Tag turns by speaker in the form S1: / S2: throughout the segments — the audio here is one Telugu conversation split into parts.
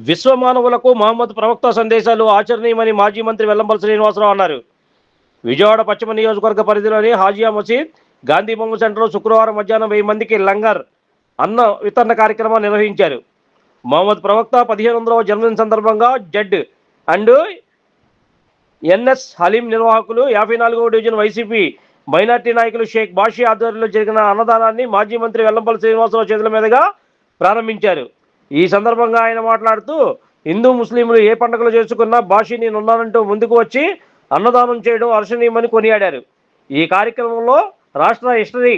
S1: విశ్వమానవులకు మహమ్మద్ ప్రవక్త సందేశాలు ఆచరణీయమని మాజీ మంత్రి వెల్లంపల్లి శ్రీనివాసరావు అన్నారు. విజయవాడ పశ్చిమ నియోజకవర్గ పరిధిలోని హాజియా మసీద్, గాంధీ బొమ్మ సెంటర్లో శుక్రవారం మధ్యాహ్నం 1000 మందికి లంగర్ అన్న వితరణ కార్యక్రమాన్ని నిర్వహించారు. మహమ్మద్ ప్రవక్త 1500వ జన్మదిన సందర్భంగా జడ్ అండ్ ఎన్ఎస్ హలీం నిర్వాహకులు 54వ డివిజన్ వైసీపీ మైనార్టీ నాయకులు షేక్ బాషీ ఆధ్వర్యంలో జరిగిన అన్నదానాన్ని మాజీ మంత్రి వెల్లంపల్లి శ్రీనివాసరావు చేతుల మీదుగా ప్రారంభించారు. ఈ సందర్భంగా ఆయన మాట్లాడుతూ, హిందూ ముస్లింలు ఏ పండుగలు చేసుకున్నా బాషీ నేనున్నానంటూ ముందుకు వచ్చి అన్నదానం చేయడం హర్షణీయమని కొనియాడారు. ఈ కార్యక్రమంలో రాష్ట్ర హిస్టరీ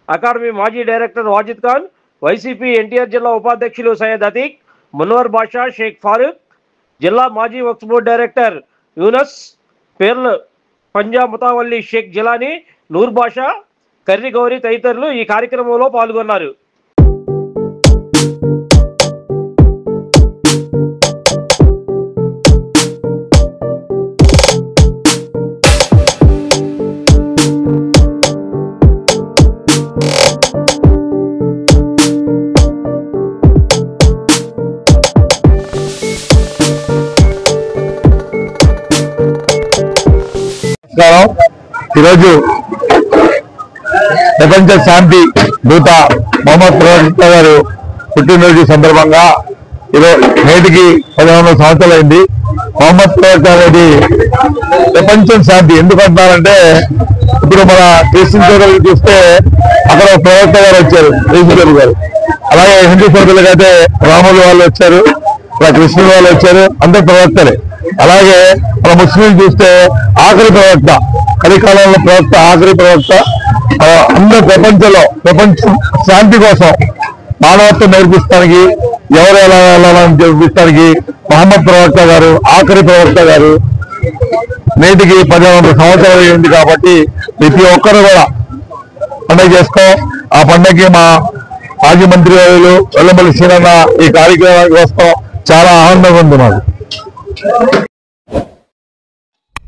S1: అకాడమీ మాజీ డైరెక్టర్ వాజిద్ ఖాన్, వైసీపీ ఎన్టీఆర్ జిల్లా ఉపాధ్యక్షులు సయ్యద్ అతీక్, మున్వర్ బాషా, షేక్ ఫారూక్, జిల్లా మాజీ వక్ఫ్ బోర్డు డైరెక్టర్ యూనస్, పేర్ల పంజాబ్ ముతావల్లి షేక్ జిలానీ, నూర్ బాషా, కర్రి గౌరీ తదితరులు ఈ కార్యక్రమంలో పాల్గొన్నారు.
S2: ఈరోజు ప్రపంచ శాంతి దూత మహమ్మద్ ప్రవక్త గారు పుట్టినరోజు సందర్భంగా నేటికి 15 సంవత్సరాలు అయింది. మహమ్మద్ ప్రవక్త అనేది ప్రపంచం శాంతి ఎందుకంటారంటే, ఇప్పుడు మన క్రిస్టియన్ సోదరులు చూస్తే అక్కడ ప్రవక్త గారు వచ్చారు, యేసు గారు. అలాగే హిందూ సోదరులకైతే రాములు వాళ్ళు వచ్చారు, ఇలా కృష్ణుడు వాళ్ళు వచ్చారు, అందరు ప్రవక్తలే. అలాగే మన ముస్లింలు చూస్తే ఆఖరి ప్రవక్త, కలికాలంలో ప్రవక్త, ఆఖరి ప్రవక్త, అందరూ ప్రపంచం శాంతి కోసం మానవత్వం నేర్పిస్తానికి, ఎవరు ఎలా వెళ్ళాలని నేర్పిస్తానికి మహమ్మద్ ప్రవక్త గారు, ఆఖరి ప్రవక్త గారు నేటికి 1500 సంవత్సరాలు అయింది. కాబట్టి ప్రతి ఒక్కరు కూడా పండుగ చేసుకో. ఆ పండుగకి మా మాజీ మంత్రి వర్యులు వెల్లంపల్లి శ్రీనివాస ఈ కార్యక్రమానికి వస్తాం. చాలా ఆనందంగా ఉంది మాకు.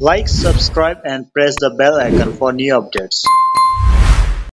S3: Like, subscribe and press the bell icon for new updates.